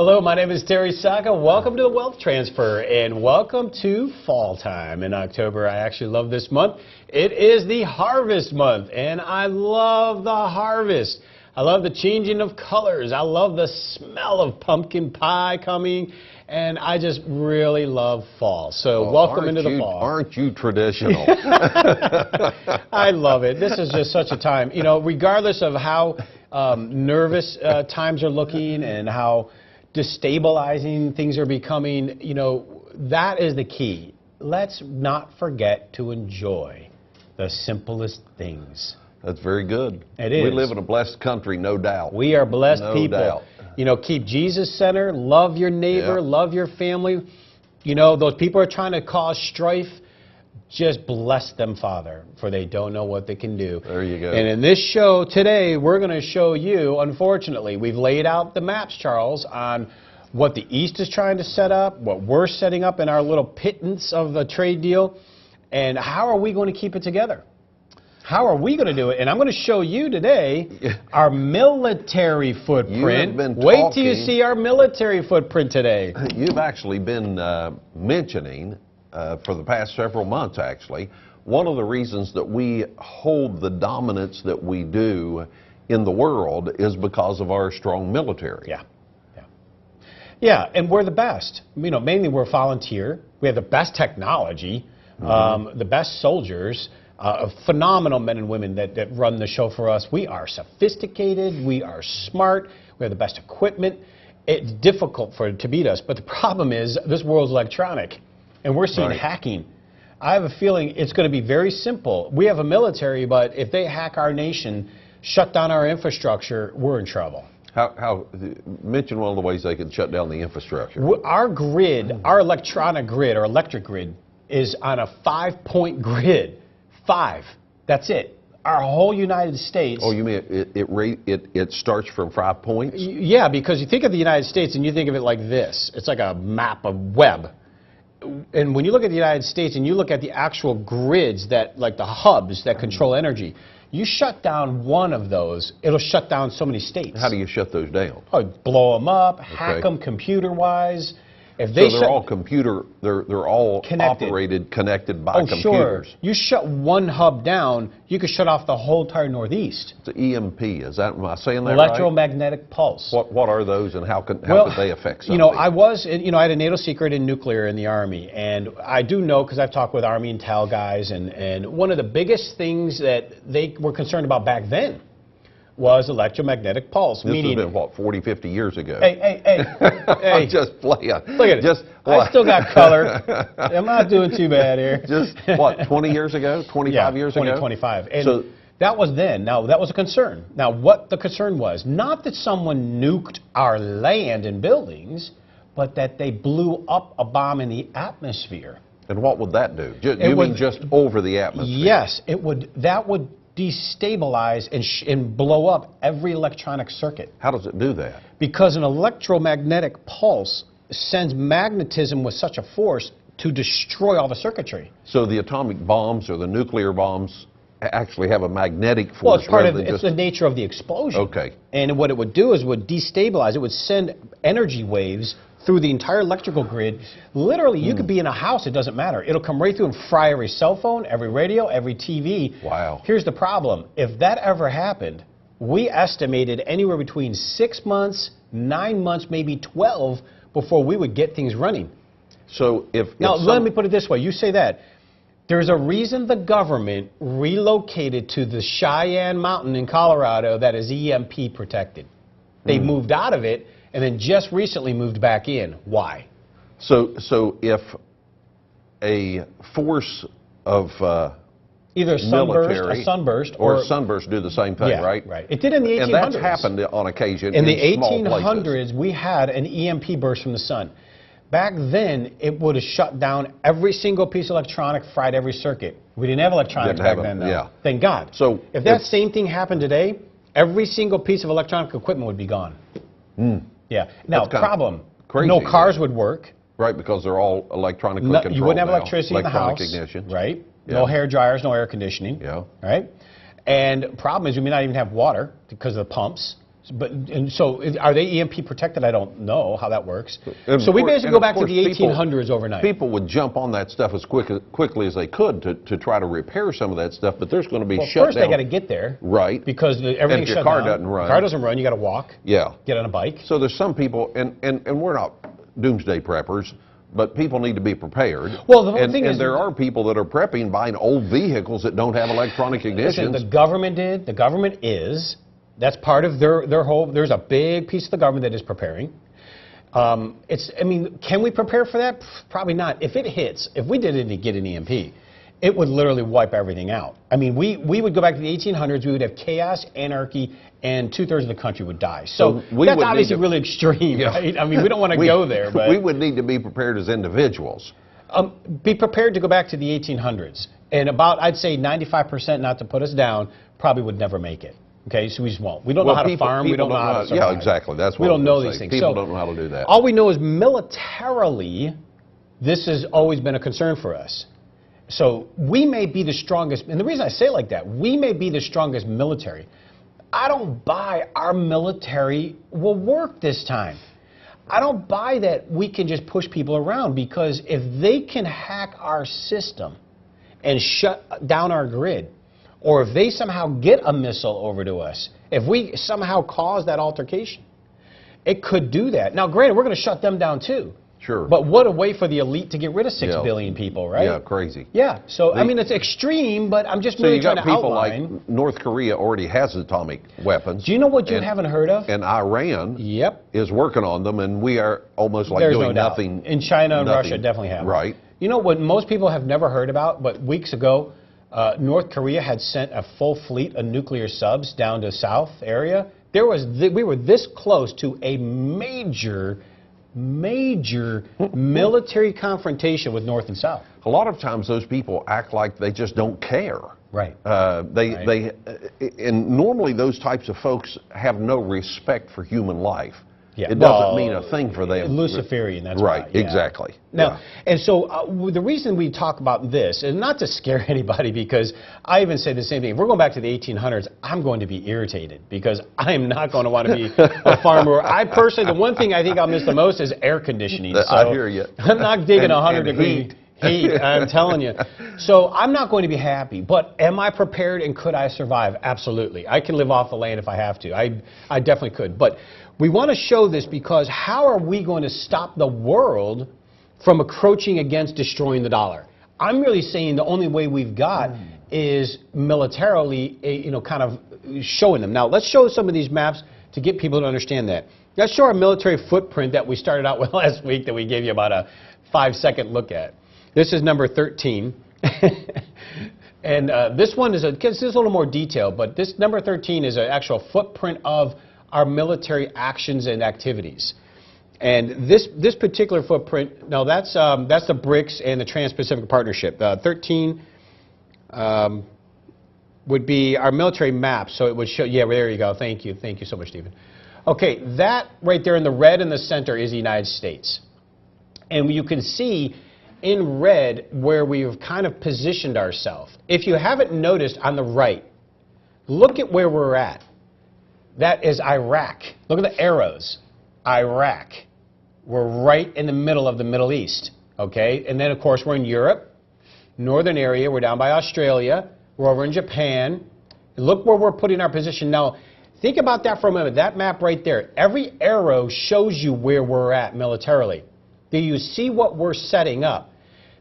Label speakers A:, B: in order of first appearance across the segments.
A: Hello, my name is Terry Saka. Welcome to the Wealth Transfer and welcome to fall time in October. I actually love this month. It is the harvest month and I love the harvest. I love the changing of colors. I love the smell of pumpkin pie coming, and I just really love fall. So welcome into the fall.
B: Aren't you traditional?
A: I love it. This is just such a time, you know, regardless of how nervous times are looking and how destabilizing things are becoming, you know, that is the key. Let's not forget to enjoy the simplest things.
B: That's very good.
A: It is.
B: We live in a blessed country, no doubt.
A: We are blessed people.
B: No doubt.
A: You know, keep Jesus center, love your neighbor, love your family. You know, those people are trying to cause strife. Just bless them, Father, for they don't know what they can do.
B: There you go.
A: And in this show today, we're going to show you, unfortunately, we've laid out the maps, Charles, on what the East is trying to set up, what we're setting up in our little pittance of a trade deal, and how are we going to keep it together? How are we going to do it? And I'm going to show you today our military footprint. Wait till you see our military footprint today.
B: You've actually been mentioning for the past several months, actually, one of the reasons that we hold the dominance that we do in the world is because of our strong military.
A: Yeah, and we're the best. You know, mainly we're volunteer. We have the best technology, the best soldiers. Phenomenal men and women that run the show for us. We are sophisticated, we are smart, we have the best equipment. It's difficult to beat us, but the problem is this world's electronic, and we're seeing hacking. I have a feeling it's going to be very simple. We have a military, but if they hack our nation, shut down our infrastructure, we're in trouble.
B: Mention one of the ways they can shut down the infrastructure.
A: Our grid, our electronic grid, or electric grid, is on a 5-point grid. 5. That's it. Our whole United States.
B: Oh, you mean it starts from 5 points?
A: Yeah, because you think of the United States and you think of it like this. It's like a map, a web. And when you look at the United States and you look at the actual grids that, like the hubs that control energy, you shut down one of those, it'll shut down so many states.
B: How do you shut those down?
A: Oh, blow them up, hack them computer-wise.
B: If they they're all connected by computers.
A: Sure. You shut one hub down, you could shut off the whole entire Northeast.
B: It's an EMP. Am I saying that
A: Electromagnetic pulse.
B: What are those, and how could they affect something?
A: You know, I had a NATO secret in nuclear in the Army, and I do know because I've talked with Army intel guys, and one of the biggest things that they were concerned about back then was electromagnetic pulse.
B: This has been, what, 40, 50 years ago?
A: Hey.
B: I'm just playing.
A: Look at it. I still got color. I'm not doing too bad here.
B: Just, what, 20 years ago? 25 years ago?
A: 25. And so, that was then. Now, that was a concern. Now, what the concern was, not that someone nuked our land and buildings, but that they blew up a bomb in the atmosphere.
B: And what would that do? You mean just over the atmosphere?
A: Yes, it would. That would destabilize and blow up every electronic circuit.
B: How does it do that?
A: Because an electromagnetic pulse sends magnetism with such a force to destroy all the circuitry.
B: So the atomic bombs or the nuclear bombs actually have a magnetic force?
A: Well, it's the nature of the explosion.
B: Okay.
A: And what it would do is would destabilize. It would send energy waves through the entire electrical grid. Literally, you could be in a house, it doesn't matter. It'll come right through and fry every cell phone, every radio, every TV.
B: Wow.
A: Here's the problem. If that ever happened, we estimated anywhere between 6 months, 9 months, maybe 12 before we would get things running.
B: So
A: let me put it this way. You say that. There's a reason the government relocated to the Cheyenne Mountain in Colorado that is EMP protected. They moved out of it and then just recently moved back in. Why?
B: So if a force of
A: either a sunburst
B: or a sunburst do the same thing, right?
A: Right. It did in the 1800s.
B: And that's happened on occasion
A: in the
B: small
A: 1800s.
B: Places.
A: We had an EMP burst from the sun. Back then, it would have shut down every single piece of electronic, fried every circuit. We didn't have electronics back then, though.
B: Yeah.
A: Thank God.
B: So
A: if that same thing happened today, every single piece of electronic equipment would be gone. Yeah. Now, problem,
B: crazy,
A: no cars would work.
B: Right, because they're all electronically controlled.
A: You wouldn't have electricity in the house.
B: Ignition.
A: Right. Yeah. No hair dryers, no air conditioning.
B: Yeah.
A: Right. And problem is we may not even have water because of the pumps. So are they EMP protected? I don't know how that works. So we
B: And
A: basically go back to
B: of
A: the
B: course,
A: 1800s overnight.
B: People would jump on that stuff as quickly as they could to try to repair some of that stuff, but there's going to be shutdown.
A: First they got to get there.
B: Right.
A: Because everything's
B: shut
A: shut
B: down.
A: down.
B: Doesn't run.
A: If your car doesn't run, you got to walk.
B: Yeah.
A: Get on a bike.
B: So there's some people, and we're not doomsday preppers, but people need to be prepared.
A: Well, the whole thing is,
B: there are people that are prepping, buying old vehicles that don't have electronic ignitions.
A: Listen, the government did. The government is. That's part of their whole. There's a big piece of the government that is preparing. I mean, can we prepare for that? Probably not. If it hits, if we didn't get an EMP, it would literally wipe everything out. I mean, we would go back to the 1800s. We would have chaos, anarchy, and 2/3 of the country would die. So that's obviously really extreme, right? I mean, we don't want to go there. But
B: we would need to be prepared as individuals.
A: Be prepared to go back to the 1800s. And about, I'd say 95%, not to put us down, probably would never make it. Okay, so we just won't. We don't know how to farm. We don't know how to survive.
B: Yeah, exactly. That's what
A: we don't know these things.
B: People don't know how to do that.
A: All we know is militarily, this has always been a concern for us. So we may be the strongest, and the reason I say it like that, we may be the strongest military. I don't buy our military will work this time. I don't buy that we can just push people around, because if they can hack our system and shut down our grid, or if they somehow get a missile over to us, if we somehow cause that altercation, it could do that. Now, granted, we're going to shut them down too.
B: Sure.
A: But what a way for the elite to get rid of 6 billion people, right?
B: Yeah, crazy.
A: Yeah. So, I mean, it's extreme, but I'm just really trying to outline. So you got people
B: like North Korea already has atomic weapons.
A: Do you know what you haven't heard of?
B: And Iran is working on them, and we are almost like doing nothing.
A: In China and Russia definitely have.
B: Right.
A: You know what most people have never heard about, but weeks ago, North Korea had sent a full fleet of nuclear subs down to South area. We were this close to a major military confrontation with North and South.
B: A lot of times those people act like they just don't care.
A: Right.
B: And normally those types of folks have no respect for human life.
A: Yeah.
B: It doesn't mean a thing for them.
A: Luciferian, that's
B: right.
A: Why, yeah.
B: Exactly.
A: Now, and so the reason we talk about this is not to scare anybody, because I even say the same thing. If we're going back to the 1800s, I'm going to be irritated, because I am not going to want to be a farmer. I personally, the one thing I think I'll miss the most is air conditioning. So
B: I hear you.
A: I'm not digging 100-degree heat, I'm telling you. So I'm not going to be happy, but am I prepared, and could I survive? Absolutely. I can live off the land if I have to. I definitely could. But we want to show this, because how are we going to stop the world from encroaching against destroying the dollar? I'm really saying the only way we've got is militarily, kind of showing them. Now, let's show some of these maps to get people to understand that. Let's show our military footprint that we started out with last week, that we gave you about a 5-second look at. This is number 13. And this one is this is a little more detailed, but this number 13 is an actual footprint of our military actions and activities. And this particular footprint, no, that's the BRICS and the Trans-Pacific Partnership. 13 would be our military map, so it would show, yeah, there you go, thank you so much, Stephen. Okay, that right there in the red in the center is the United States. And you can see in red where we've kind of positioned ourselves. If you haven't noticed on the right, look at where we're at. That is Iraq. Look at the arrows. Iraq. We're right in the middle of the Middle East, okay? And then, of course, we're in Europe, northern area. We're down by Australia. We're over in Japan. Look where we're putting our position. Now, think about that for a moment. That map right there. Every arrow shows you where we're at militarily. Do you see what we're setting up?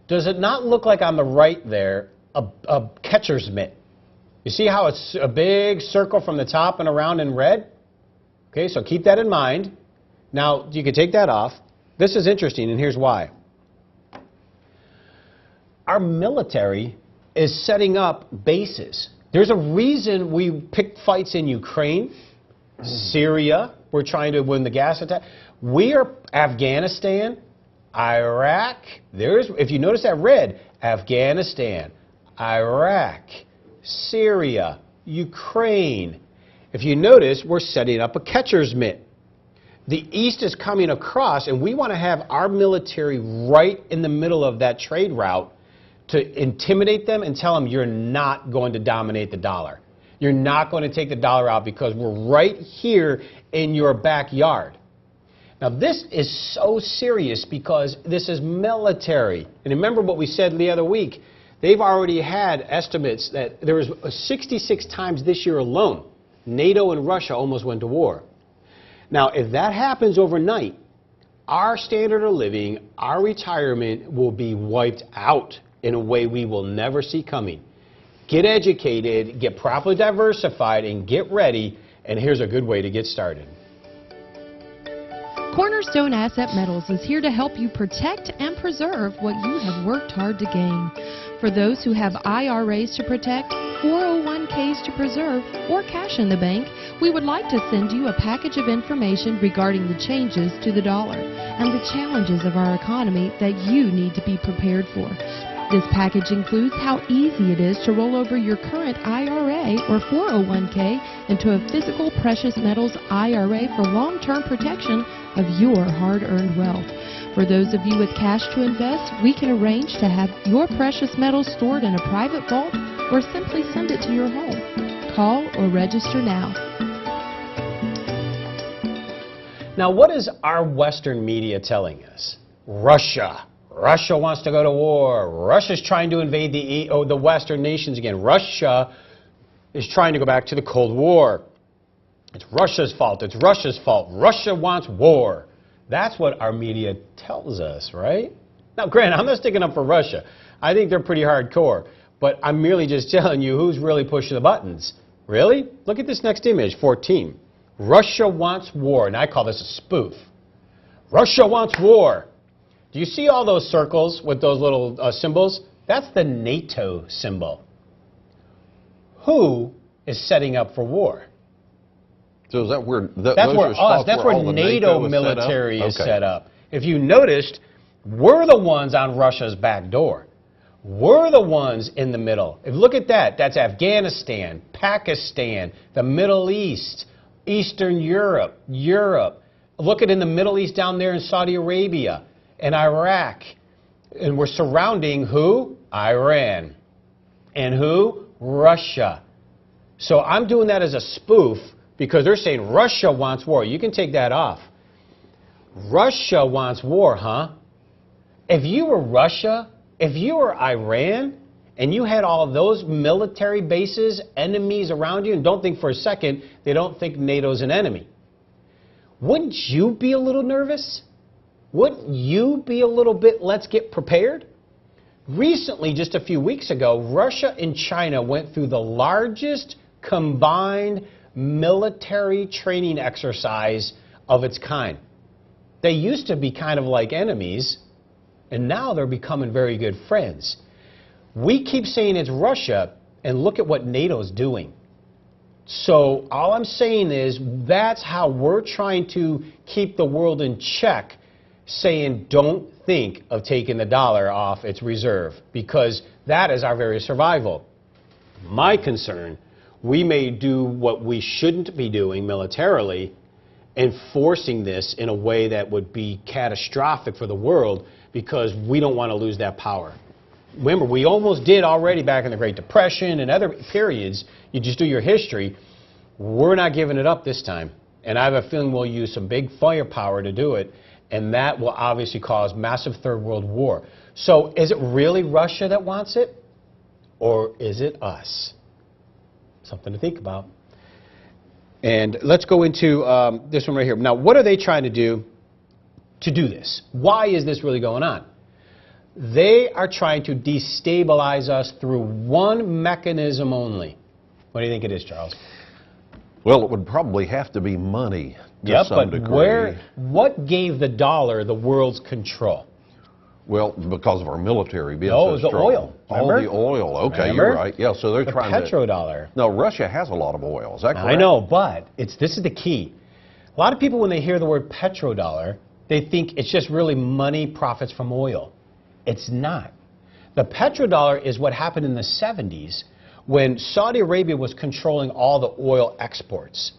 A: Does it not look like on the right there a catcher's mitt? You see how it's a big circle from the top and around in red? Okay, so keep that in mind. Now, you can take that off. This is interesting, and here's why. Our military is setting up bases. There's a reason we picked fights in Ukraine, Syria. We're trying to win the gas attack. We are Afghanistan, Iraq. If you notice that red, Afghanistan, Iraq, Syria, Ukraine. If you notice, we're setting up a catcher's mitt. The East is coming across, and we want to have our military right in the middle of that trade route to intimidate them and tell them you're not going to dominate the dollar. You're not going to take the dollar out because we're right here in your backyard. Now, this is so serious because this is military. And remember what we said the other week. They've already had estimates that there was 66 times this year alone, NATO and Russia almost went to war. Now, if that happens overnight, our standard of living, our retirement will be wiped out in a way we will never see coming. Get educated, get properly diversified, and get ready. And here's a good way to get started.
C: Cornerstone Asset Metals is here to help you protect and preserve what you have worked hard to gain. For those who have IRAs to protect, 401ks to preserve, or cash in the bank, we would like to send you a package of information regarding the changes to the dollar and the challenges of our economy that you need to be prepared for. This package includes how easy it is to roll over your current IRA or 401k into a physical precious metals IRA for long-term protection of your hard-earned wealth. For those of you with cash to invest, we can arrange to have your precious metals stored in a private vault or simply send it to your home. Call or register now.
A: Now, what is our Western media telling us? Russia wants to go to war. Russia's trying to invade the Western nations again. Russia is trying to go back to the Cold War. It's Russia's fault. It's Russia's fault. Russia wants war. That's what our media tells us, right? Now, granted, I'm not sticking up for Russia. I think they're pretty hardcore. But I'm merely just telling you who's really pushing the buttons. Really? Look at this next image, 14. Russia wants war. And I call this a spoof. Russia wants war. Do you see all those circles with those little symbols? That's the NATO symbol. Who is setting up for war?
B: So is that where
A: that's where NATO military is set up. If you noticed, we're the ones on Russia's back door. We're the ones in the middle. If look at that. That's Afghanistan, Pakistan, the Middle East, Eastern Europe. Look at in the Middle East down there in Saudi Arabia and Iraq. And we're surrounding who? Iran. And who? Russia. So I'm doing that as a spoof because they're saying Russia wants war. You can take that off. Russia wants war, huh? If you were Russia, if you were Iran, and you had all of those military bases, enemies around you, and don't think for a second they don't think NATO's an enemy, wouldn't you be a little nervous? Wouldn't you be a little bit, let's get prepared? Recently, just a few weeks ago, Russia and China went through the largest combined military training exercise of its kind. They used to be kind of like enemies, and now they're becoming very good friends. We keep saying it's Russia, and look at what NATO's doing. So all I'm saying is that's how we're trying to keep the world in check, saying don't think of taking the dollar off its reserve, because that is our very survival. My concern, we may do what we shouldn't be doing militarily, enforcing this in a way that would be catastrophic for the world because we don't want to lose that power. Remember, we almost did already back in the Great Depression and other periods. You just do your history. We're not giving it up this time. And I have a feeling we'll use some big firepower to do it. And that will obviously cause massive Third World War. So is it really Russia that wants it? Or is it us? Something to think about. And let's go into this one right here. Now, what are they trying to do this? Why is this really going on? They are trying to destabilize us through one mechanism only. What do you think it is, Charles?
B: Well, it would probably have to be money to some degree.
A: What gave the dollar the world's control?
B: Well, because of our military being
A: so
B: strong.
A: Oil. Remember?
B: Oh, the oil. Okay,
A: Remember?
B: You're right. Yeah, so they're trying to...
A: Petrodollar.
B: No, Russia has a lot of oil. Is that correct?
A: I know, but this is the key. A lot of people, when they hear the word petrodollar, they think it's just really money profits from oil. It's not. The petrodollar is what happened in the 70s when Saudi Arabia was controlling all the oil exports.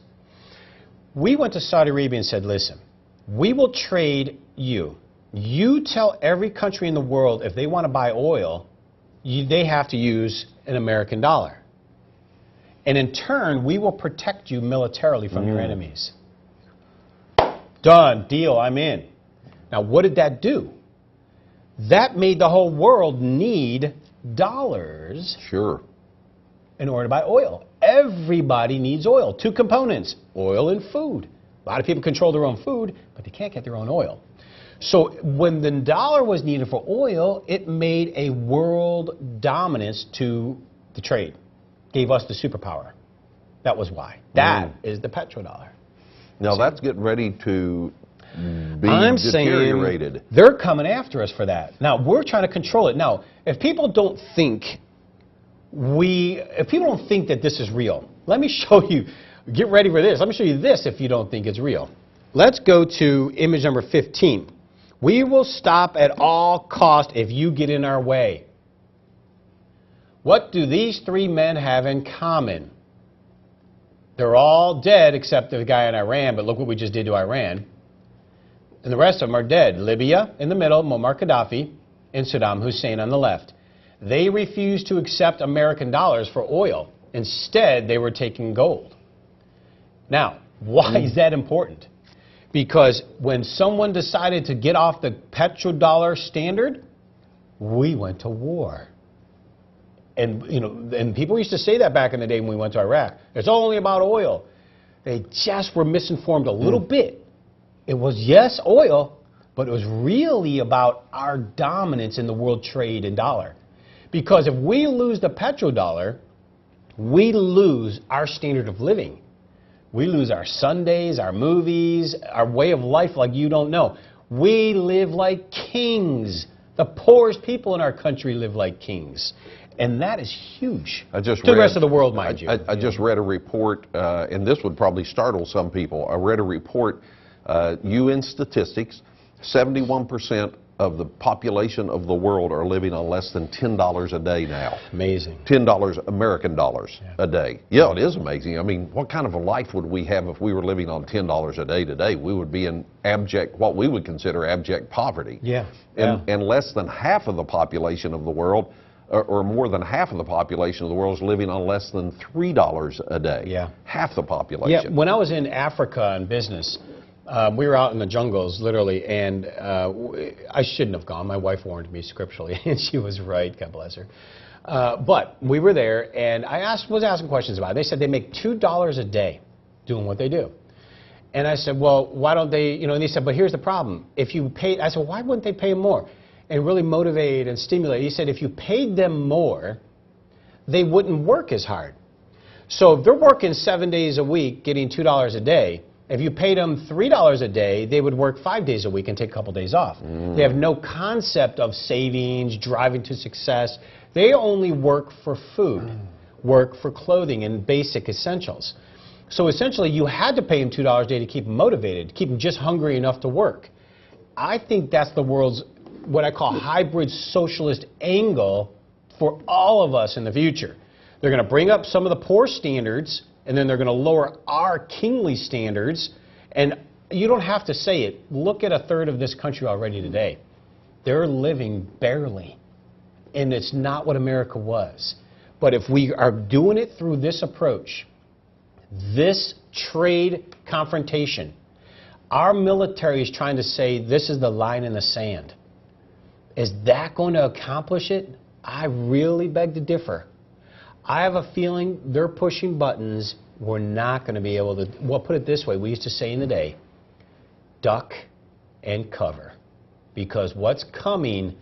A: We went to Saudi Arabia and said, listen, we will trade you. You tell every country in the world if they want to buy oil, they have to use an American dollar. And in turn, we will protect you militarily from your enemies. Done. Deal. I'm in. Now, what did that do? That made the whole world need dollars.
B: Sure.
A: In order to buy oil. Everybody needs oil. Two components, oil and food. A lot of people control their own food, but they can't get their own oil. So when the dollar was needed for oil, it made a world dominance to the trade. Gave us the superpower. That was why. That is the petrodollar.
B: Now that's getting ready to be
A: I'm
B: deteriorated.
A: saying they're coming after us for that. Now, we're trying to control it. Now, if people don't think that this is real, let me show you. Get ready for this. Let me show you this if you don't think it's real. Let's go to image number 15. We will stop at all cost if you get in our way. What do these three men have in common? They're all dead except the guy in Iran, but look what we just did to Iran. And the rest of them are dead. Libya in the middle, Muammar Gaddafi, and Saddam Hussein on the left. They refused to accept American dollars for oil. Instead, they were taking gold. Now, why is that important? Because when someone decided to get off the petrodollar standard, we went to war. And, and people used to say that back in the day when we went to Iraq. It's only about oil. They just were misinformed a little bit. It was, yes, oil, but it was really about our dominance in the world trade in dollar. Because if we lose the petrodollar, we lose our standard of living. We lose our Sundays, our movies, our way of life like you don't know. We live like kings. The poorest people in our country live like kings. And that is huge. To the rest of the world, mind you.
B: I just read a report, and this would probably startle some people. I read a report, UN statistics, 71% of the population of the world are living on less than $10 a day now.
A: Amazing.
B: $10 American dollars a day. Yeah, it is amazing. I mean, what kind of a life would we have if we were living on $10 a day today? We would be in what we would consider abject poverty.
A: Yeah.
B: And less than half of the population of the world, or more than half of the population of the world is living on less than $3 a day. Yeah. Half the population.
A: Yeah, when I was in Africa on business, we were out in the jungles, literally, and I shouldn't have gone. My wife warned me scripturally, and she was right, God bless her. But we were there, and I was asking questions about it. They said they make $2 a day doing what they do. And I said, well, why don't they, and they said, but here's the problem. If you pay, I said, why wouldn't they pay more? And really motivate and stimulate. He said, if you paid them more, they wouldn't work as hard. So if they're working 7 days a week, getting $2 a day, if you paid them $3 a day, they would work 5 days a week and take a couple days off. They have no concept of savings, driving to success. They only work for food, work for clothing and basic essentials. So essentially, you had to pay them $2 a day to keep them motivated, to keep them just hungry enough to work. I think that's the world's, what I call hybrid socialist angle for all of us in the future. They're going to bring up some of the poor standards, and then they're going to lower our kingly standards. And you don't have to say it. Look at a third of this country already today. They're living barely. And it's not what America was. But if we are doing it through this approach, this trade confrontation, our military is trying to say this is the line in the sand. Is that going to accomplish it? I really beg to differ. I have a feeling they're pushing buttons we're not going to be able to, well, put it this way, we used to say in the day, duck and cover. Because what's coming,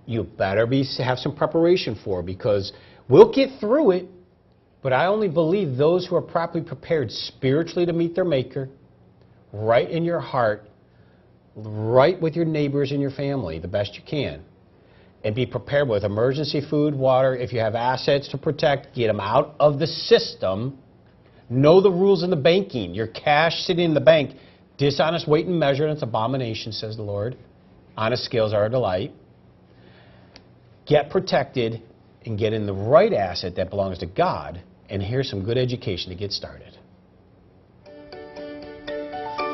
A: you better have some preparation for, because we'll get through it, but I only believe those who are properly prepared spiritually to meet their Maker, right in your heart, right with your neighbors and your family the best you can. And be prepared with emergency food, water. If you have assets to protect, get them out of the system. Know the rules in the banking. Your cash sitting in the bank, dishonest weight and measure, and it's abomination, says the Lord. Honest scales are a delight. Get protected and get in the right asset that belongs to God. And here's some good education to get started.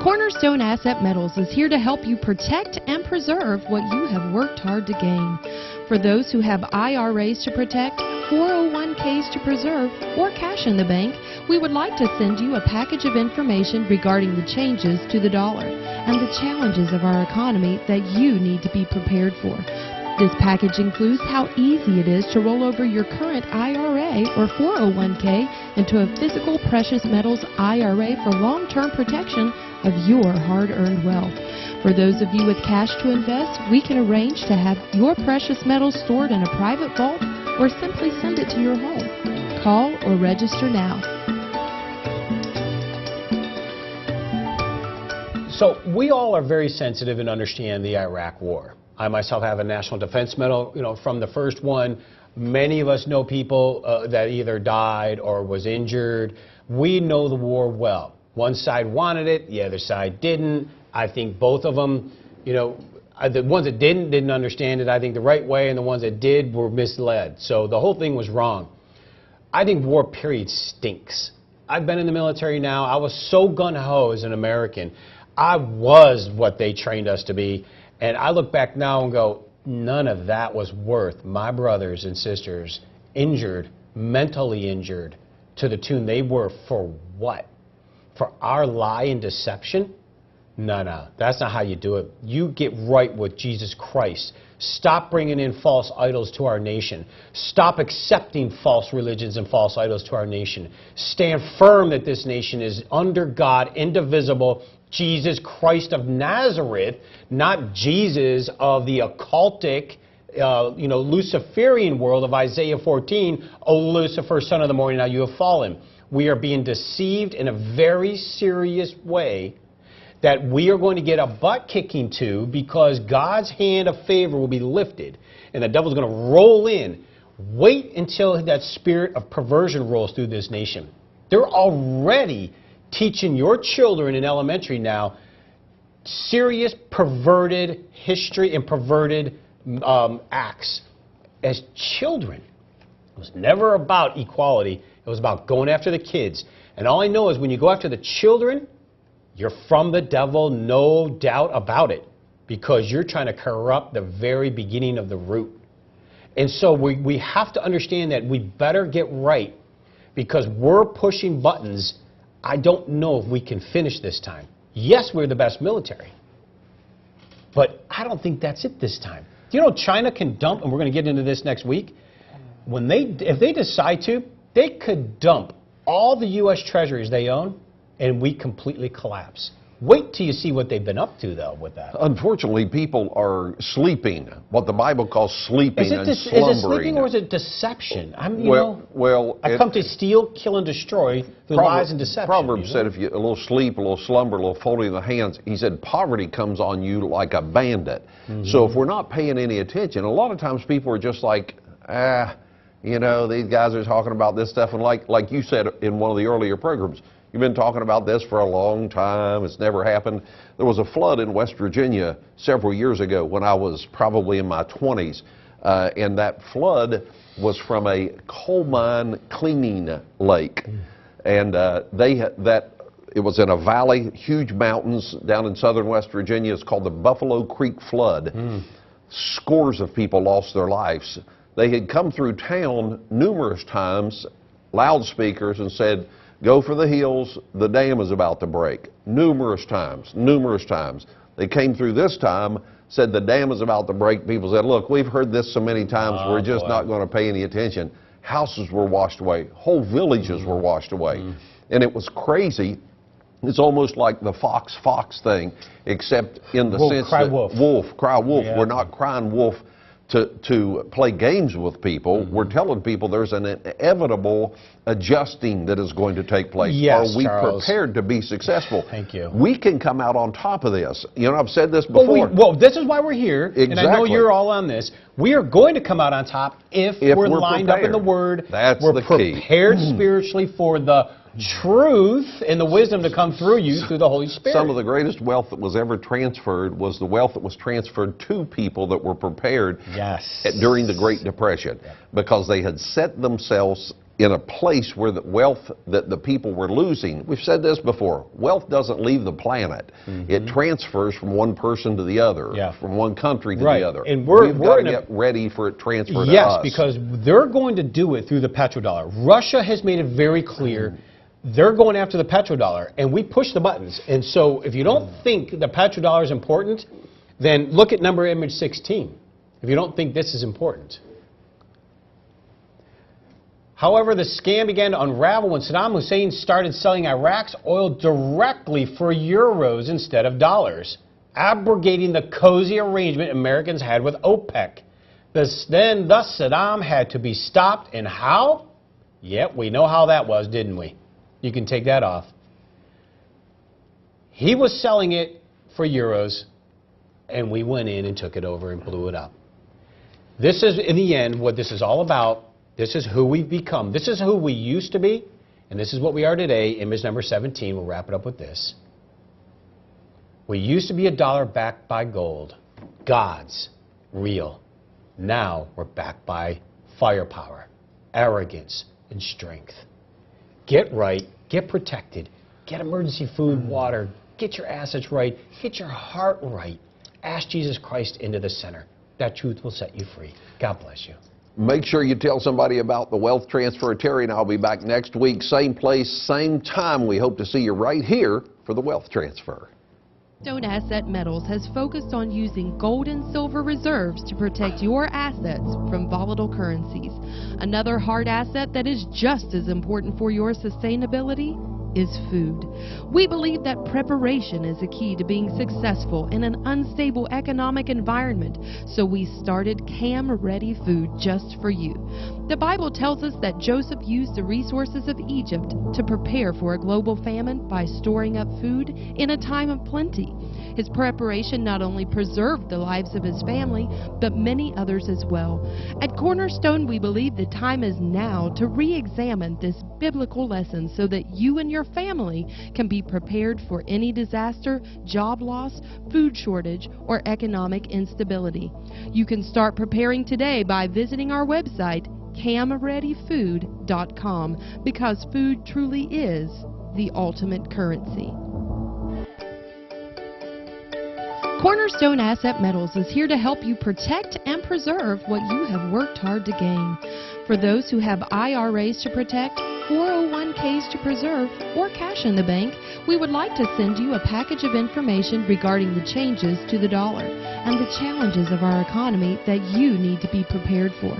C: Cornerstone Asset Metals is here to help you protect and preserve what you have worked hard to gain. For For those who have IRAs to protect, 401ks to preserve, or cash in the bank, we would like to send you a package of information regarding the changes to the dollar and the challenges of our economy that you need to be prepared for. This package includes how easy it is to roll over your current IRA or 401k into a physical precious metals IRA for long-term protection of your hard-earned wealth. For those of you with cash to invest, we can arrange to have your precious metals stored in a private vault or simply send it to your home. Call or register now.
A: So we all are very sensitive and understand the Iraq War. I myself have a National Defense Medal, from the first one. Many of us know people that either died or was injured. We know the war well. One side wanted it, the other side didn't. I think both of them, the ones that didn't understand it, I think, the right way, and the ones that did were misled. So the whole thing was wrong. I think war, period, stinks. I've been in the military now. I was so gung-ho as an American. I was what they trained us to be. And I look back now and go, none of that was worth my brothers and sisters injured, mentally injured, to the tune they were for what? For our lie and deception? No, that's not how you do it. You get right with Jesus Christ. Stop bringing in false idols to our nation. Stop accepting false religions and false idols to our nation. Stand firm that this nation is under God, indivisible, Jesus Christ of Nazareth, not Jesus of the occultic, Luciferian world of Isaiah 14. O Lucifer, son of the morning, now you have fallen. We are being deceived in a very serious way that we are going to get a butt kicking to, because God's hand of favor will be lifted and the devil's going to roll in. Wait until that spirit of perversion rolls through this nation. They're already teaching your children in elementary now serious perverted history and perverted acts as children. It was never about equality. It was about going after the kids. And all I know is when you go after the children, you're from the devil, no doubt about it, because you're trying to corrupt the very beginning of the root. And so we have to understand that we better get right, because we're pushing buttons. I don't know if we can finish this time. Yes, we're the best military, but I don't think that's it this time. Do you know China can dump, and we're going to get into this next week, if they decide to, they could dump all the U.S. treasuries they own, and we completely collapse. Wait till you see what they've been up to, though, with that.
B: Unfortunately, people are sleeping, what the Bible calls sleeping and slumbering.
A: Is it sleeping or is it deception? I come to steal, kill, and destroy through lies and deception.
B: Proverbs said if you a little sleep, a little slumber, a little folding of the hands, he said poverty comes on you like a bandit. Mm-hmm. So if we're not paying any attention, a lot of times people are just like, these guys are talking about this stuff. And like you said in one of the earlier programs, you've been talking about this for a long time. It's never happened. There was a flood in West Virginia several years ago when I was probably in my 20s. And that flood was from a coal mine cleaning lake. And it was in a valley, huge mountains down in southern West Virginia. It's called the Buffalo Creek Flood. Scores of people lost their lives. They had come through town numerous times, loudspeakers, and said, "Go for the hills, the dam is about to break." Numerous times. They came through this time, said the dam is about to break. People said, "Look, we've heard this so many times, we're just not going to pay any attention." Houses were washed away. Whole villages were washed away. And it was crazy. It's almost like the fox thing, except in the sense that wolf, cry wolf. Yeah. We're not crying wolf to play games with people. We're telling people there's an inevitable adjusting that is going to take place.
A: Yes,
B: Are we
A: Charles.
B: prepared to be successful?
A: Thank you.
B: We can come out on top of this. I've said this before.
A: Well, this is why we're here, and I know you're all on this. We are going to come out on top if we're lined
B: prepared.
A: up in the Word.
B: That's
A: we're
B: the key.
A: prepared spiritually for the truth and the wisdom to come through you through the Holy Spirit.
B: Some of the greatest wealth that was ever transferred was the wealth that was transferred to people that were prepared during the Great Depression, because they had set themselves in a place where the wealth that the people were losing. We've said this before. Wealth doesn't leave the planet. It transfers from one person to the other, from one country to the other.
A: And
B: we've got to get ready for it transfer to us.
A: Yes, because they're going to do it through the petrodollar. Russia has made it very clear they're going after the petrodollar, and we push the buttons. And so if you don't think the petrodollar is important, then look at image 16, if you don't think this is important. However, the scam began to unravel when Saddam Hussein started selling Iraq's oil directly for euros instead of dollars, abrogating the cozy arrangement Americans had with OPEC. Thus Saddam had to be stopped, and how? Yep, we know how that was, didn't we? You can take that off. He was selling it for euros, and we went in and took it over and blew it up. This is, in the end, what this is all about. This is who we've become. This is who we used to be, and this is what we are today. Image number 17, we'll wrap it up with this. We used to be a dollar backed by gold. God's real. Now we're backed by firepower, arrogance, and strength. Get right, get protected, get emergency food, water, get your assets right, get your heart right. Ask Jesus Christ into the center. That truth will set you free. God bless you.
B: Make sure you tell somebody about the wealth transfer. Terry and I'll be back next week, same place, same time. We hope to see you right here for the wealth transfer.
C: Stone Asset Metals has focused on using gold and silver reserves to protect your assets from volatile currencies. Another hard asset that is just as important for your sustainability is food. We believe that preparation is a key to being successful in an unstable economic environment, so we started Cam Ready Food just for you. The Bible tells us that Joseph used the resources of Egypt to prepare for a global famine by storing up food in a time of plenty. His preparation not only preserved the lives of his family, but many others as well. At Cornerstone, we believe the time is now to re-examine this biblical lesson so that you and your family can be prepared for any disaster, job loss, food shortage, or economic instability. You can start preparing today by visiting our website, camreadyfood.com, because food truly is the ultimate currency. Cornerstone Asset Metals is here to help you protect and preserve what you have worked hard to gain. For those who have IRAs to protect, 401ks to preserve, or cash in the bank, we would like to send you a package of information regarding the changes to the dollar and the challenges of our economy that you need to be prepared for.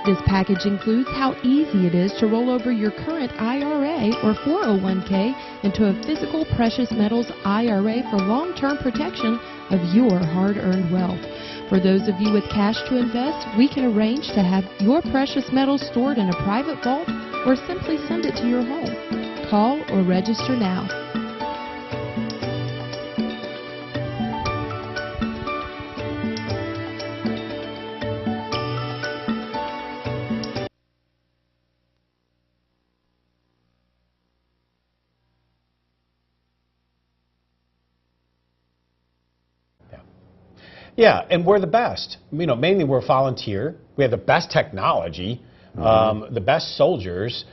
C: This package includes how easy it is to roll over your current IRA or 401k into a physical precious metals IRA for long-term protection of your hard-earned wealth. For those of you with cash to invest, we can arrange to have your precious metals stored in a private vault or simply send it to your home. Call or register now.
A: Yeah, and we're the best. You know, mainly we're volunteer. We have the best technology, the best soldiers,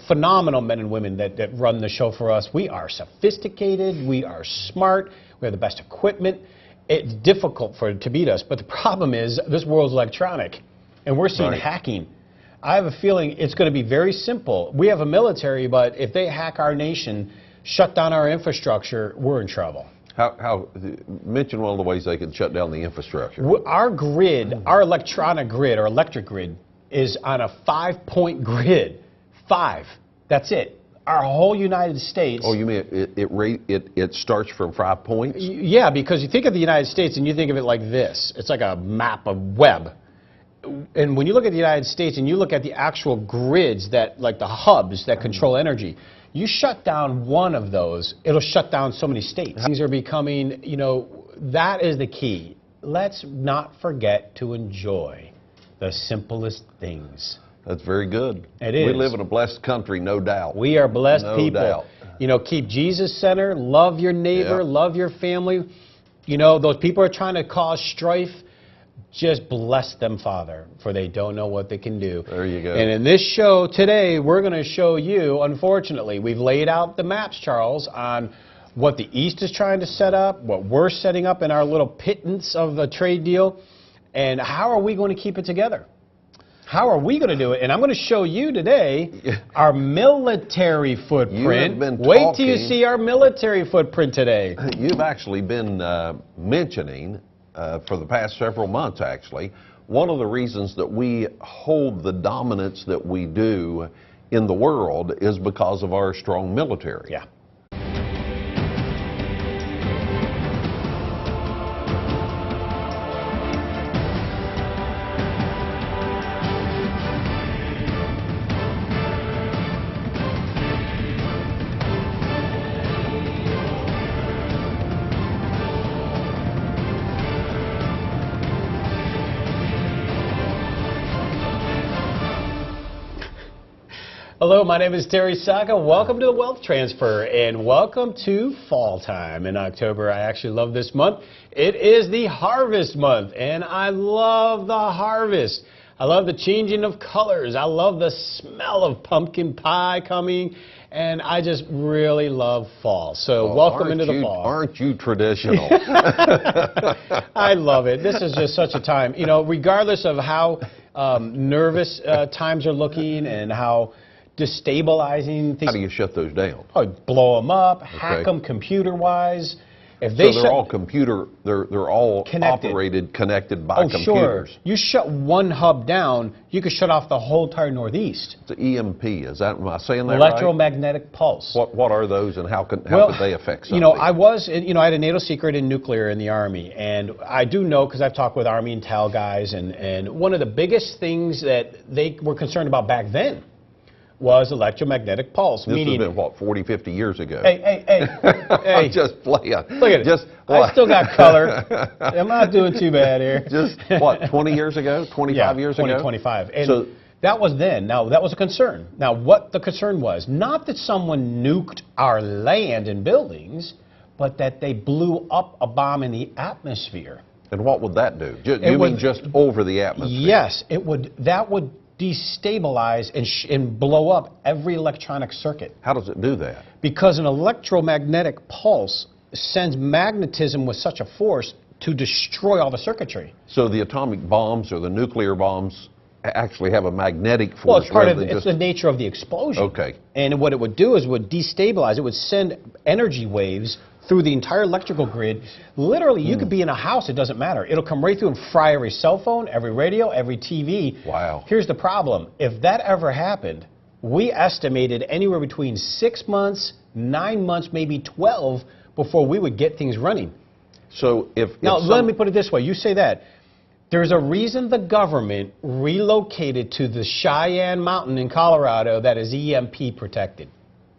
A: phenomenal men and women that run the show for us. We are sophisticated. We are smart. We have the best equipment. It's difficult to beat us, but the problem is this world's electronic, and we're seeing hacking. I have a feeling it's going to be very simple. We have a military, but if they hack our nation, shut down our infrastructure, we're in trouble.
B: Mention one of the ways they can shut down the infrastructure.
A: Our grid, our electronic grid, or electric grid, is on a 5-point grid. 5. That's it. Our whole United States.
B: Oh, you mean it starts from 5 points?
A: Yeah, because you think of the United States and you think of it like this. It's like a map of web. And when you look at the United States and you look at the actual grids that, like the hubs that control energy, you shut down one of those, it'll shut down so many states. Things are becoming, you know, that is the key. Let's not forget to enjoy the simplest things.
B: That's very good.
A: It is.
B: We live in a blessed country, no doubt.
A: We are blessed people.
B: No doubt.
A: You know, keep Jesus center, love your neighbor, love your family. You know, those people are trying to cause strife. Just bless them, Father, for they don't know what they can do.
B: There you go.
A: And in this show today, we're going to show you, unfortunately, we've laid out the maps, Charles, on what the East is trying to set up, what we're setting up in our little pittance of the trade deal, and how are we going to keep it together? How are we going to do it? And I'm going to show you today our military footprint. Wait till you see our military footprint today.
B: You've actually been mentioning for the past several months, actually, one of the reasons that we hold the dominance that we do in the world is because of our strong military.
A: Yeah. Hello, my name is Terry Saka. Welcome to the Wealth Transfer and welcome to fall time in October. I actually love this month. It is the harvest month and I love the harvest. I love the changing of colors. I love the smell of pumpkin pie coming and I just really love fall. So welcome into the fall.
B: Aren't you traditional?
A: I love it. This is just such a time, you know, regardless of how nervous times are looking and how destabilizing things.
B: How do you shut those down?
A: Oh, blow them up, hack them computer-wise. If they
B: so they're all computer, they're all connected by computers.
A: Sure. You shut one hub down, you could shut off the whole entire Northeast.
B: It's EMP, is that, am I saying that
A: Electromagnetic
B: right?
A: pulse.
B: What are those and how could they affect something?
A: You know, I had a NATO secret in nuclear in the Army, and I do know because I've talked with Army Intel guys, and one of the biggest things that they were concerned about back then was electromagnetic pulse.
B: This has been, what, 40, 50 years ago?
A: Hey.
B: I'm just playing.
A: Look at it. I still got color. I'm not doing too bad here.
B: Just, what, 20 years ago? 25 years ago?
A: 25. And so, that was then. Now, that was a concern. Now, what the concern was, not that someone nuked our land and buildings, but that they blew up a bomb in the atmosphere.
B: And what would that do? You mean just over the atmosphere?
A: Yes, that would destabilize and blow up every electronic circuit.
B: How does it do that?
A: Because an electromagnetic pulse sends magnetism with such a force to destroy all the circuitry.
B: So the atomic bombs or the nuclear bombs actually have a magnetic force?
A: Well, it's part of it's the nature of the explosion.
B: Okay.
A: And what it would do is would destabilize. It would send energy waves through the entire electrical grid. Literally, you could be in a house, it doesn't matter. It'll come right through and fry every cell phone, every radio, every TV.
B: Wow.
A: Here's the problem. If that ever happened, we estimated anywhere between 6 months, 9 months, maybe 12 before we would get things running.
B: So
A: let me put it this way. You say that. There's a reason the government relocated to the Cheyenne Mountain in Colorado that is EMP protected.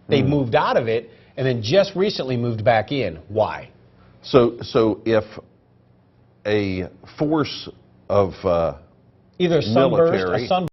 A: They moved out of it and then just recently moved back in. Why?
B: So if a force of
A: either
B: military,
A: a sunburst